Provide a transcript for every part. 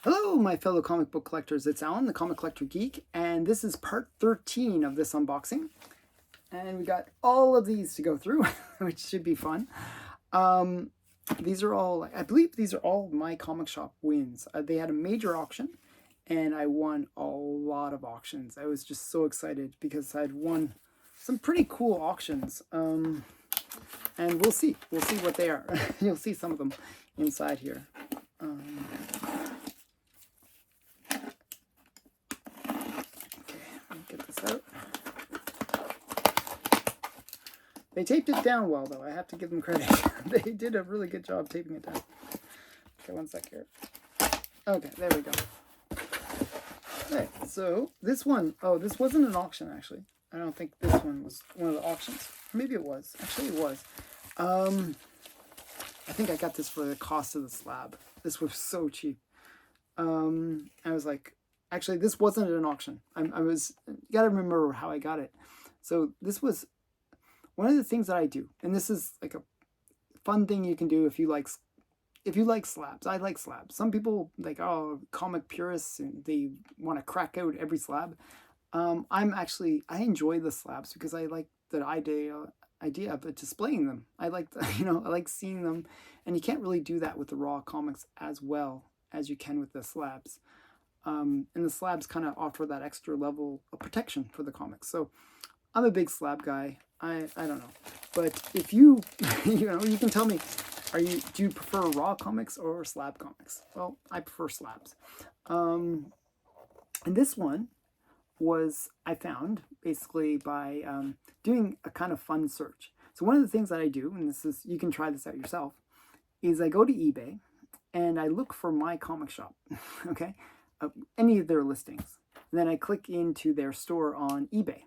Hello, my fellow comic book collectors. It's Alan, the Comic Collector Geek, and this is part 13 of this unboxing. And we got all of these to go through, which should be fun. These are all, I believe these are all my comic shop wins. They had a major auction, and I won a lot of auctions. I was just so excited because I'd won some pretty cool auctions. And we'll see what they are. You'll see some of them inside here. Get this out. They taped it down well, though. I have to give them credit. They did a really good job taping it down. Okay, one sec here. Okay, there we go. Okay, so this one, oh, this wasn't an auction, actually. I don't think this one was one of the auctions. Maybe it was. Actually, it was. I think I got this for the cost of the slab. This was so cheap. I was like, actually, this wasn't an auction. You gotta remember how I got it. So this was one of the things that I do, and this is like a fun thing you can do if you like slabs. I like slabs. Some people like, oh, comic purists, and they want to crack out every slab. I enjoy the slabs because I like the idea of it displaying them. I like I like seeing them, and you can't really do that with the raw comics as well as you can with the slabs. And the slabs kind of offer that extra level of protection for the comics. So I'm a big slab guy. I don't know, but if you you can tell me, do you prefer raw comics or slab comics? Well, I prefer slabs. And this one was I found basically by doing a kind of fun search. So one of the things that I do, and you can try this out yourself, is I go to eBay and I look for my comic shop. Okay. Any of their listings. And then I click into their store on eBay.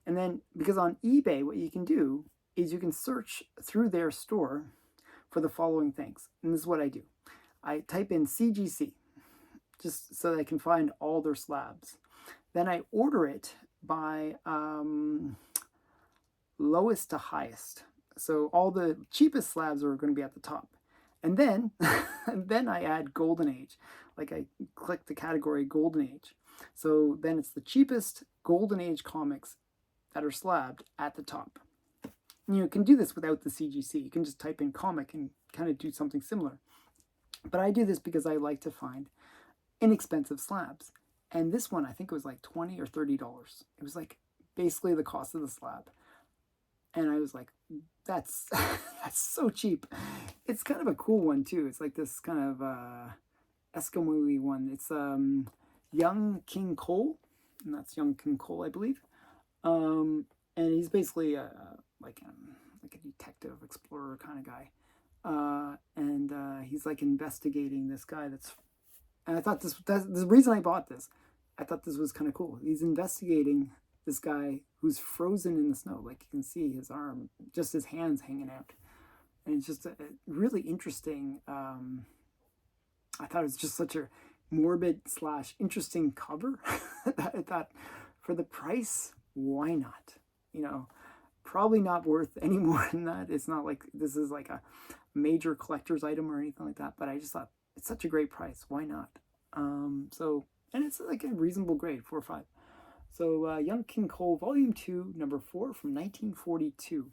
And then, because on eBay, what you can do is you can search through their store for the following things. And this is what I do. I type in CGC, just so that I can find all their slabs. Then I order it by lowest to highest. So all the cheapest slabs are going to be at the top. And then, I add Golden Age. Like I click the category Golden Age. So then it's the cheapest Golden Age comics that are slabbed at the top. And you can do this without the CGC. You can just type in comic and kind of do something similar. But I do this because I like to find inexpensive slabs. And this one, I think it was like $20 or $30. It was like basically the cost of the slab. And I was like, that's so cheap. It's kind of a cool one too. It's like this kind of Eskimo-y one. It's Young King Cole, and that's Young King Cole, I believe. And he's basically like a detective explorer kind of guy. And he's like investigating this guy and I thought that's the reason I bought this. I thought this was kind of cool. He's investigating this guy who's frozen in the snow. Like you can see his arm, just his hands hanging out. And it's just a really interesting, I thought it was just such a morbid / interesting cover. I thought for the price, why not? Probably not worth any more than that. It's not like this is like a major collector's item or anything like that, but I just thought it's such a great price. Why not? And it's like a reasonable grade, 4 or 5. So Young King Cole, Volume 2, Number 4 from 1942.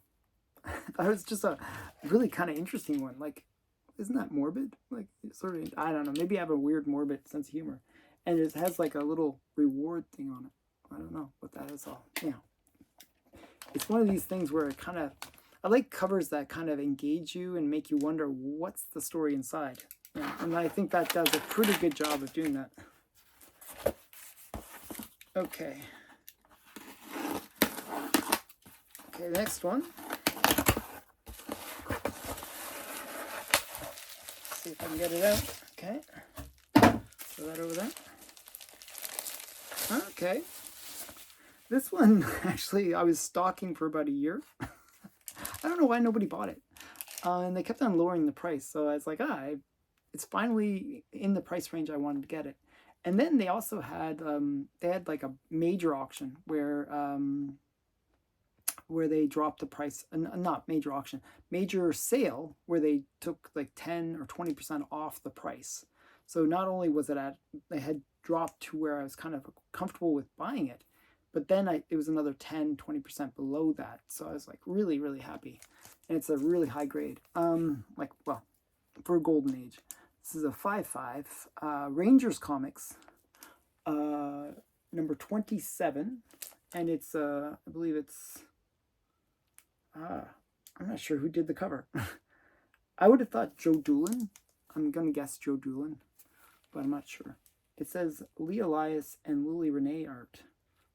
That was just a really kind of interesting one. Like, isn't that morbid? Like, sort of, I don't know. Maybe I have a weird morbid sense of humor. And it has like a little reward thing on it. I don't know what that is all. Yeah. It's one of these things where I like covers that kind of engage you and make you wonder what's the story inside. Yeah, and I think that does a pretty good job of doing that. Okay. Okay, next one. Let's see if I can get it out. Okay. Throw that over there. Okay. This one, actually, I was stalking for about a year. I don't know why nobody bought it. And they kept on lowering the price. So I was like, it's finally in the price range I wanted to get it. And then they also had like a major auction where they dropped the price, not major auction, major sale where they took like 10 or 20% off the price. So not only was it I had dropped to where I was kind of comfortable with buying it, but then it was another 10-20% below that. So I was like really, really happy. And it's a really high grade. Like, well, for Golden Age. This is a 5.5. Rangers Comics, number 27. And it's, I believe it's, I'm not sure who did the cover. I would have thought Joe Doolin. I'm going to guess Joe Doolin, but I'm not sure. It says Lee Elias and Lily Renee art.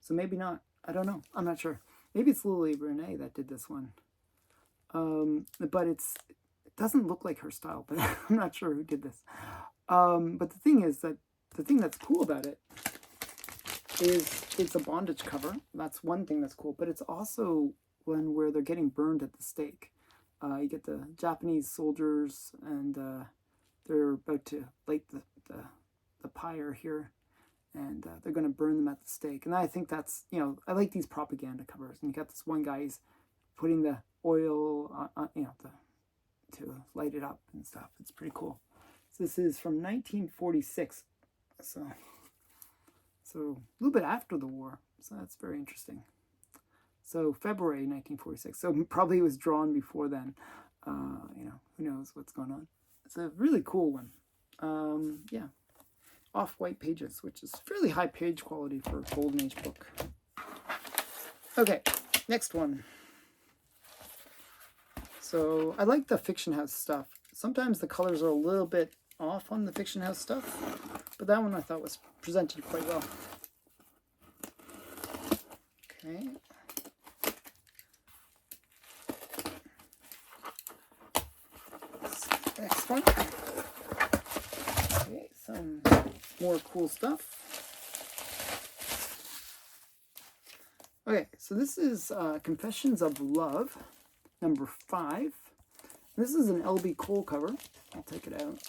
So maybe not. I don't know. I'm not sure. Maybe it's Lily Renee that did this one. But it doesn't look like her style, but I'm not sure who did this. But the thing is that the thing that's cool about it is it's a bondage cover. That's one thing that's cool, but it's also one where they're getting burned at the stake. You get the Japanese soldiers, and they're about to light the pyre here, and they're going to burn them at the stake. And I think that's, you know, I like these propaganda covers. And you got this one guy, he's putting the oil on, you know, to light it up and stuff. It's pretty cool. So this is from 1946, so a little bit after the war. So that's very interesting. So February 1946. So probably it was drawn before then. You know, who knows what's going on. It's a really cool one. Yeah, off-white pages, which is fairly high page quality for a Golden Age book. Okay, next one. So I like the Fiction House stuff. Sometimes the colors are a little bit off on the Fiction House stuff, but that one I thought was presented quite well. Okay. Next one. Okay, some more cool stuff. Okay, so this is Confessions of Love, number 5. This is an LB Cole cover. I'll take it out.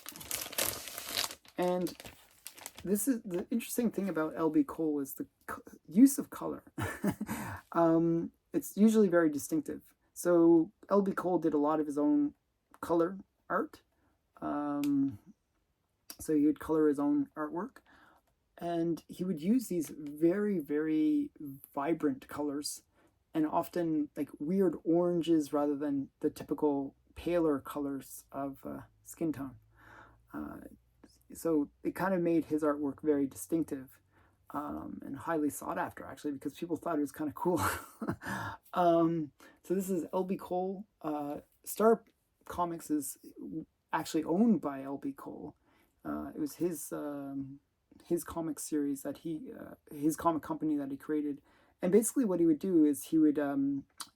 And this is the interesting thing about LB Cole is the use of color. It's usually very distinctive. So LB Cole did a lot of his own color art. So he would color his own artwork. And he would use these very, very vibrant colors, and often like weird oranges rather than the typical paler colors of skin tone. So it kind of made his artwork very distinctive, and highly sought after, actually, because people thought it was kind of cool. So this is LB Cole. Star Comics is actually owned by LB Cole. It was his comic series that his comic company that he created. And basically what he would do is he would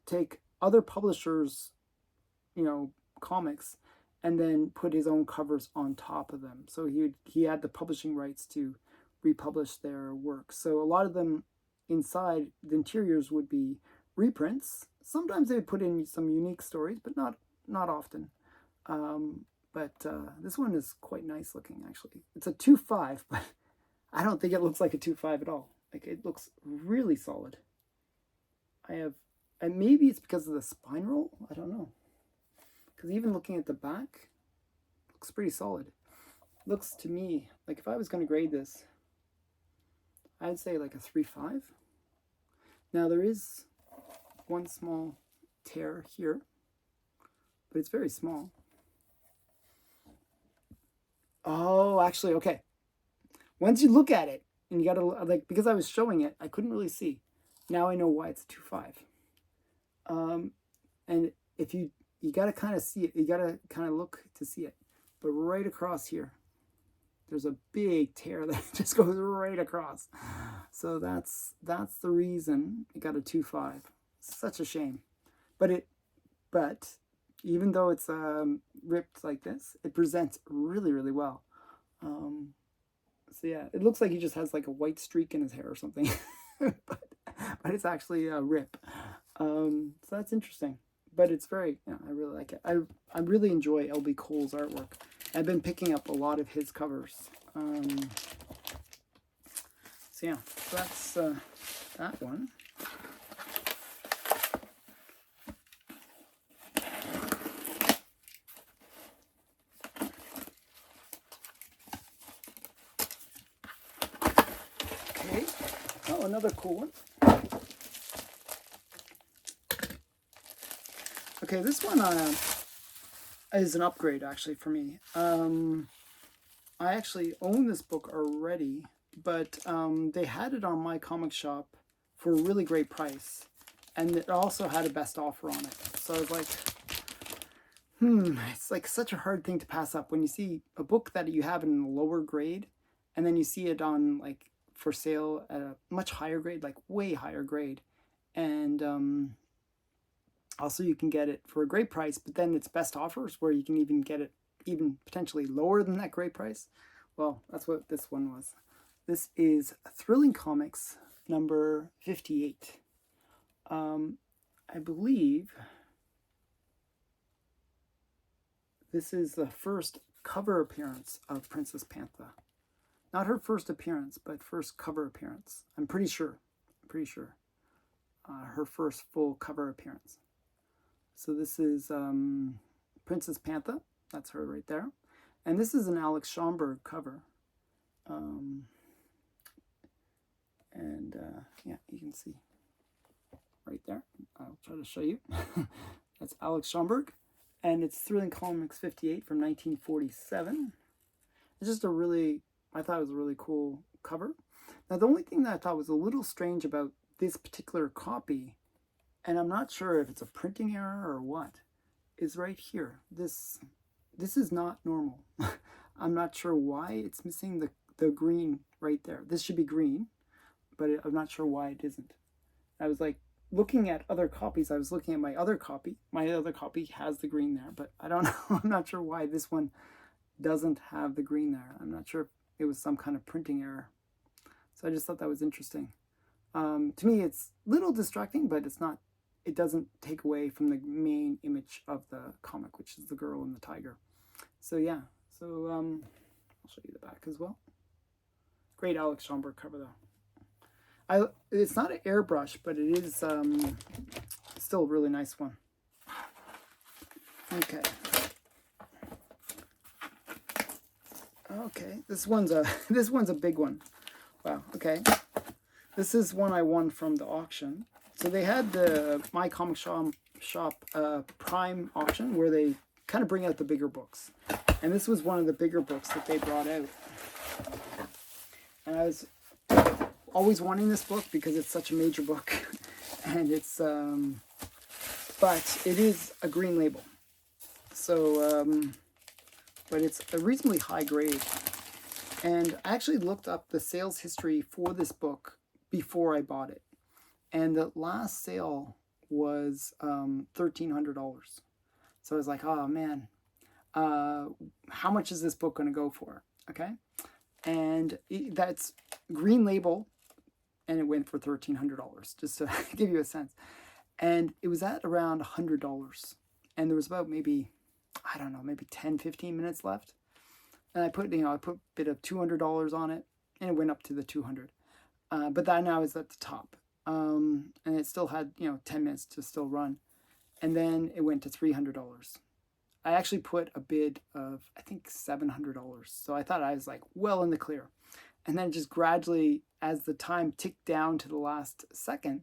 take other publishers, you know, comics, and then put his own covers on top of them. So he had the publishing rights to republish their work. So a lot of them inside, the interiors would be reprints. Sometimes they would put in some unique stories, but not often. But this one is quite nice looking, actually. It's a 2.5, but I don't think it looks like a 2.5 at all. Like, it looks really solid. And maybe it's because of the spine roll. I don't know. Because even looking at the back, it looks pretty solid. Looks to me like if I was going to grade this, I'd say like a 3.5. Now there is one small tear here, but it's very small. Oh, actually, okay. Once you look at it, and you gotta, like, because I was showing it, I couldn't really see. Now I know why it's 2.5. And if you gotta kind of see it, you gotta kind of look to see it. But right across here, there's a big tear that just goes right across. So that's the reason it got a 2.5. Such a shame. But even though it's ripped like this, it presents really, really well. So yeah, it looks like he just has like a white streak in his hair or something. but it's actually a rip. So that's interesting. But it's very, yeah, I really like it. I really enjoy LB Cole's artwork. I've been picking up a lot of his covers. So yeah, that's that one. another cool one. Okay, this one is an upgrade actually for me. I actually own this book already, but they had it on my comic shop for a really great price, and it also had a best offer on it. So I was like, it's like such a hard thing to pass up when you see a book that you have in a lower grade, and then you see it on like for sale at a much higher grade, like way higher grade, and also you can get it for a great price, but then it's best offers where you can even get it even potentially lower than that great price. Well, that's what this one was. This is Thrilling Comics number 58. I believe this is the first cover appearance of Princess Panther. Not her first appearance, but first cover appearance. I'm pretty sure. Her first full cover appearance. So this is Princess Panther. That's her right there. And this is an Alex Schomburg cover. Yeah, you can see right there. I'll try to show you. That's Alex Schomburg. And it's Thrilling Comics 58 from 1947. It's just I thought it was a really cool cover. Now, the only thing that I thought was a little strange about this particular copy, and I'm not sure if it's a printing error or what, is right here. This is not normal. I'm not sure why it's missing the green right there. This should be green, but I'm not sure why it isn't. I was like looking at other copies. I was looking at my other copy. My other copy has the green there, but I don't know. I'm not sure why this one doesn't have the green there. I'm not sure if it was some kind of printing error. So I just thought that was interesting. To me, it's a little distracting, but it's not. It doesn't take away from the main image of the comic, which is the girl and the tiger. So yeah. So I'll show you the back as well. Great Alex Schomburg cover though. It's not an airbrush, but it is still a really nice one. Okay. Okay, this one's a big one. Wow. Okay, this is one I won from the auction. So they had the My Comic Shop Prime auction where they kind of bring out the bigger books, and this was one of the bigger books that they brought out. And I was always wanting this book because it's such a major book, and it's but it is a green label. So but it's a reasonably high grade. And I actually looked up the sales history for this book before I bought it. And the last sale was $1,300. So I was like, oh man, how much is this book going to go for? Okay. And that's green label, and it went for $1,300, just to give you a sense. And it was at around $100. And there was about maybe 10, 15 minutes left. And I put a bit of $200 on it, and it went up to the 200. But that now is at the top. And it still had, 10 minutes to still run. And then it went to $300. I actually put a bid of, I think, $700. So I thought I was like well in the clear. And then just gradually, as the time ticked down to the last second,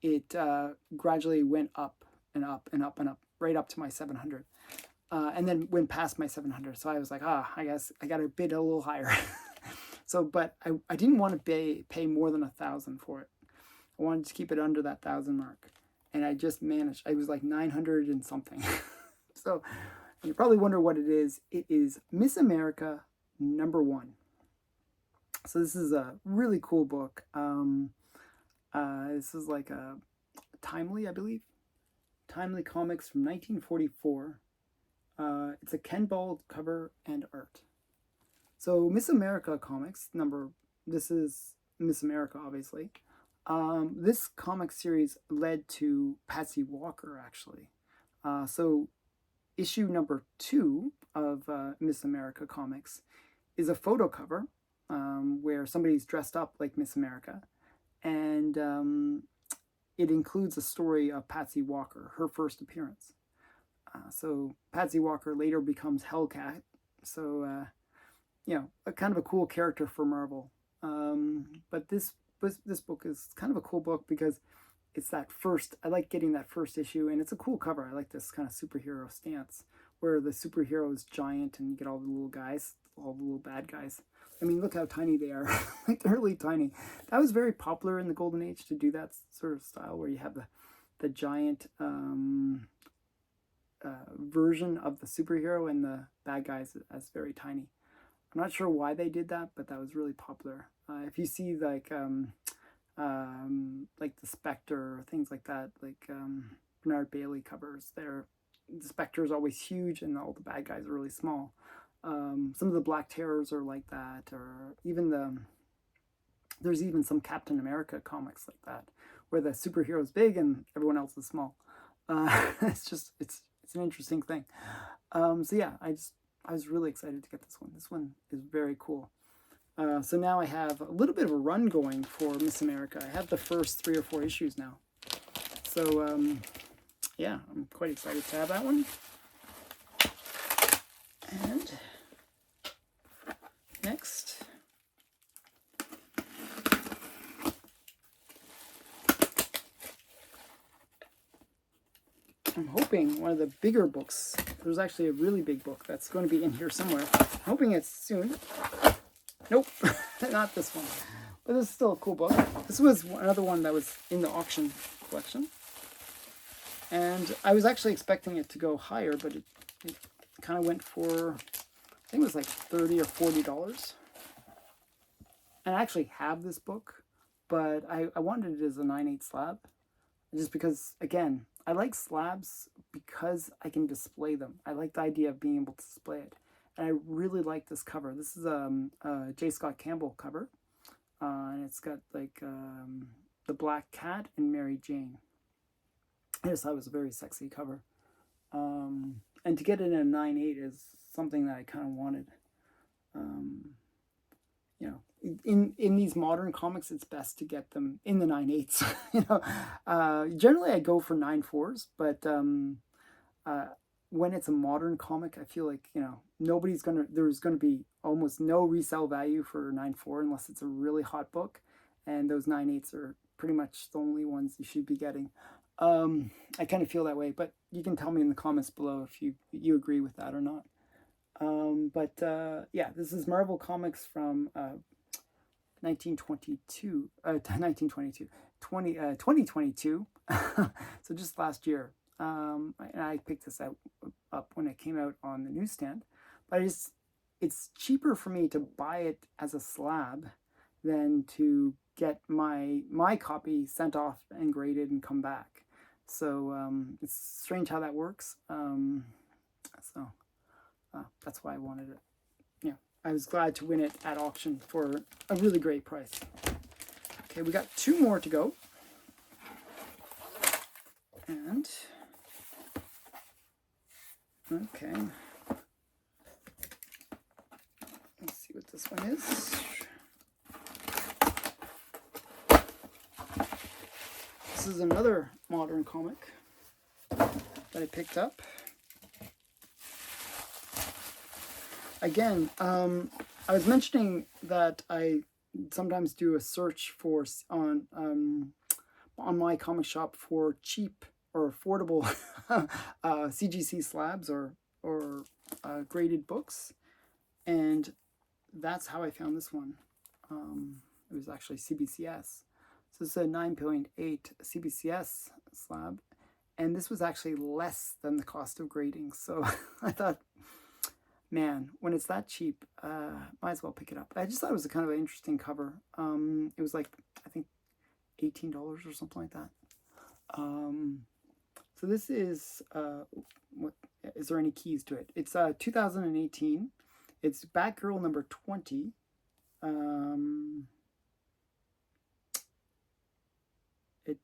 it gradually went up and up and up and up, right up to my 700. And then went past my 700. So I was like, I guess I got to bid a little higher. So, but I didn't want to pay more than $1,000 for it. I wanted to keep it under that 1,000 mark. And I just managed. I was like 900 and something. So you probably wonder what it is. It is Miss America #1. So this is a really cool book. This is like a Timely, I believe. Timely Comics from 1944. It's a Ken Ball cover and art. So Miss America Comics this is Miss America, obviously. This comic series led to Patsy Walker, actually. So issue #2 of Miss America Comics is a photo cover where somebody's dressed up like Miss America, and it includes a story of Patsy Walker, her first appearance. So Patsy Walker later becomes Hellcat. So, a kind of a cool character for Marvel. But this this book is kind of a cool book because it's that first, I like getting that first issue, and it's a cool cover. I like this kind of superhero stance where the superhero is giant and you get all the little guys, all the little bad guys. I mean, look how tiny they are. Like, they're really tiny. That was very popular in the Golden Age, to do that sort of style where you have the giant version of the superhero and the bad guys as very tiny. I'm not sure why they did that, but that was really popular. If you see like the Spectre or things like that, like Bernard Bailey covers, the Spectre is always huge and all the bad guys are really small. Some of the Black Terrors are like that, or even there's even some Captain America comics like that, where the superhero is big and everyone else is small. It's an interesting thing. So yeah, I was really excited to get this one. This one is very cool. So now I have a little bit of a run going for Miss America. I have the first 3 or 4 issues now. So yeah, I'm quite excited to have that one. And next, I'm hoping one of the bigger books, there's actually a really big book that's going to be in here somewhere. I'm hoping it's soon. Nope, not this one. But this is still a cool book. This was another one that was in the auction collection. And I was actually expecting it to go higher, but it kind of went for, I think it was like $30 or $40. And I actually have this book, but I wanted it as a 9/8 slab. Just because, again, I like slabs because I can display them. I like the idea of being able to display it. And I really like this cover. This is a J. Scott Campbell cover. And it's got like the Black Cat and Mary Jane. I just thought it was a very sexy cover. And to get it in a 9/8 is something that I kind of wanted. You know, in these modern comics, it's best to get them in the 9/8. You know, generally I go for 9/4s, but when it's a modern comic, I feel like, you know, there's gonna be almost no resale value for 9/4 unless it's a really hot book, and those 9/8s are pretty much the only ones you should be getting. I kind of feel that way, but you can tell me in the comments below if you agree with that or not. Yeah, this is Marvel Comics from 2022, so just last year. And I picked this up when it came out on the newsstand, but it's cheaper for me to buy it as a slab than to get my copy sent off and graded and come back. So it's strange how that works. That's why I wanted it. Yeah, I was glad to win it at auction for a really great price. Okay, we got 2 more to go. And, okay. Let's see what this one is. This is another modern comic that I picked up. Again, I was mentioning that I sometimes do a search on my comic shop for cheap or affordable CGC slabs or graded books, and that's how I found this one. It was actually CBCS. So it's a 9.8 CBCS slab, and this was actually less than the cost of grading. So I thought, man, when it's that cheap, might as well pick it up. I just thought it was a kind of an interesting cover. It was like, I think, $18 or something like that. So this is, what is there any keys to it? It's 2018. It's Batgirl number 20. It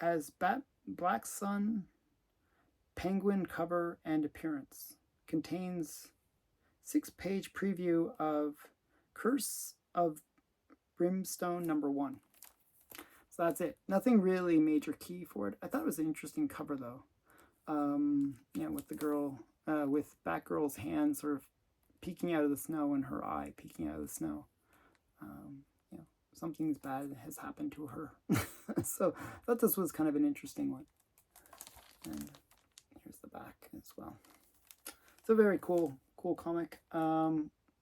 has Black Sun, Penguin cover and appearance. Contains 6-page preview of Curse of Brimstone number 1. So that's it. Nothing really major key for it. I thought it was an interesting cover though. Yeah, with the girl, with Batgirl's hand sort of peeking out of the snow and her eye peeking out of the snow. Yeah, something's bad has happened to her. So I thought this was kind of an interesting one. And here's the back as well. It's a very cool comic.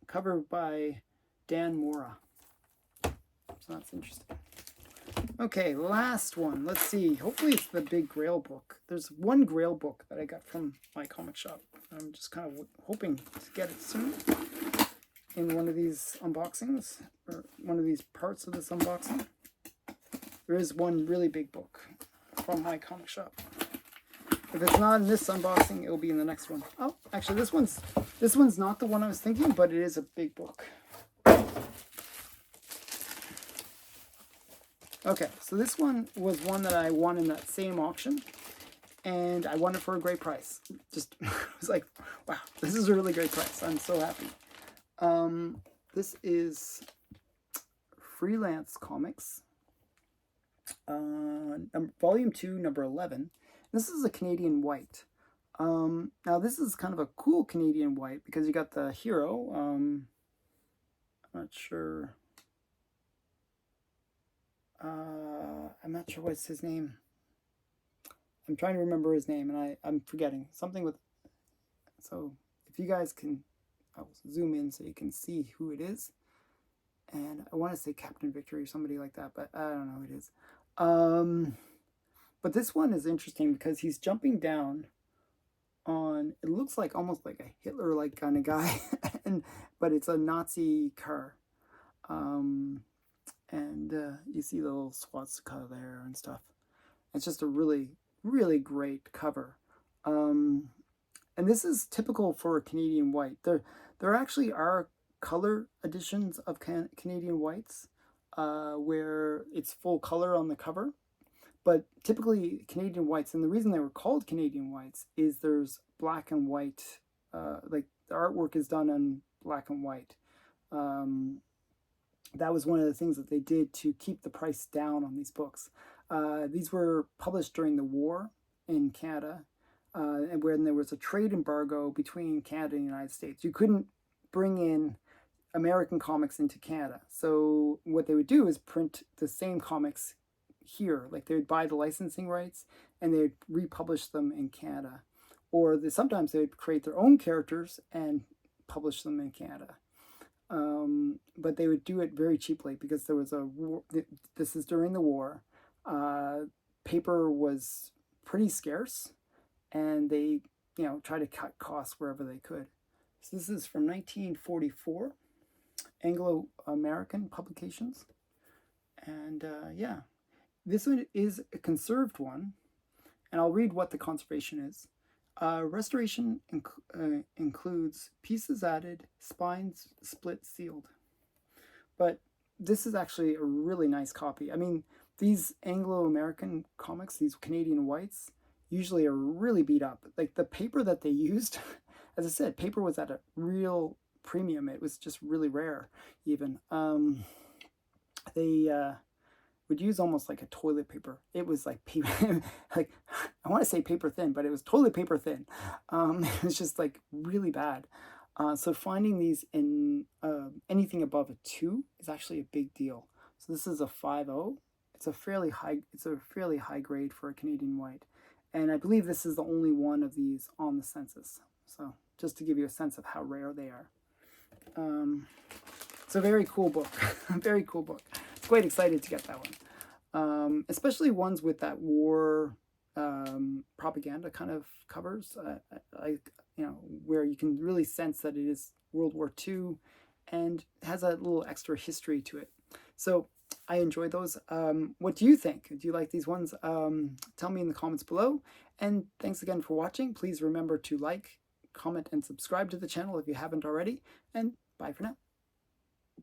Covered by Dan Mora. So that's interesting. Okay, last one. Let's see. Hopefully it's the big Grail book. There's one Grail book that I got from my comic shop. I'm just kind of hoping to get it soon in one of these unboxings, or one of these parts of this unboxing. There is one really big book from my comic shop. If it's not in this unboxing, it'll be in the next one. Oh, actually, this one's not the one I was thinking, but it is a big book. Okay, so this one was one that I won in that same auction, and I won it for a great price. Just I was like, wow, this is a really great price. I'm so happy. This is Freelance Comics, Volume 2, number 11. This is a Canadian white. Now this is kind of a cool Canadian white because you got the hero. I'm not sure. I'm not sure what's his name. I'm trying to remember his name, and I'm forgetting something with. So if you guys can, I'll zoom in so you can see who it is. And I want to say Captain Victory or somebody like that, but I don't know who it is. But this one is interesting because he's jumping down on, it looks like almost like a Hitler-like kind of guy, but it's a Nazi car. You see the little swastika there and stuff. It's just a really, really great cover. And this is typical for a Canadian white. There actually are color editions of Canadian whites where it's full color on the cover. But typically Canadian whites, and the reason they were called Canadian whites is there's black and white, like the artwork is done on black and white. That was one of the things that they did to keep the price down on these books. These were published during the war in Canada, and when there was a trade embargo between Canada and the United States. You couldn't bring in American comics into Canada. So what they would do is print the same comics here. Like they would buy the licensing rights and they would republish them in Canada. Or sometimes they would create their own characters and publish them in Canada. But they would do it very cheaply because there was a war. This is during the war. Paper was pretty scarce, and they, try to cut costs wherever they could. So this is from 1944, Anglo-American Publications. And yeah, this one is a conserved one, and I'll read what the conservation is. Restoration includes pieces added, spines split, sealed. But this is actually a really nice copy. I mean, these Anglo-American comics, these Canadian whites, usually are really beat up. Like the paper that they used, as I said, paper was at a real premium. It was just really rare, even. They would use almost like a toilet paper. It was like paper, like I want to say paper thin, but it was toilet paper thin. It was just like really bad. So finding these in anything above a 2 is actually a big deal. So this is a 5.0. It's a fairly high grade for a Canadian white, and I believe this is the only one of these on the census. So just to give you a sense of how rare they are. It's a very cool book. Very cool book. I'm quite excited to get that one. Especially ones with that war propaganda kind of covers, where you can really sense that it is World War II and has a little extra history to it. So I enjoy those. What do you think? Do you like these ones? Tell me in the comments below. And thanks again for watching. Please remember to like, comment, and subscribe to the channel if you haven't already. And bye for now.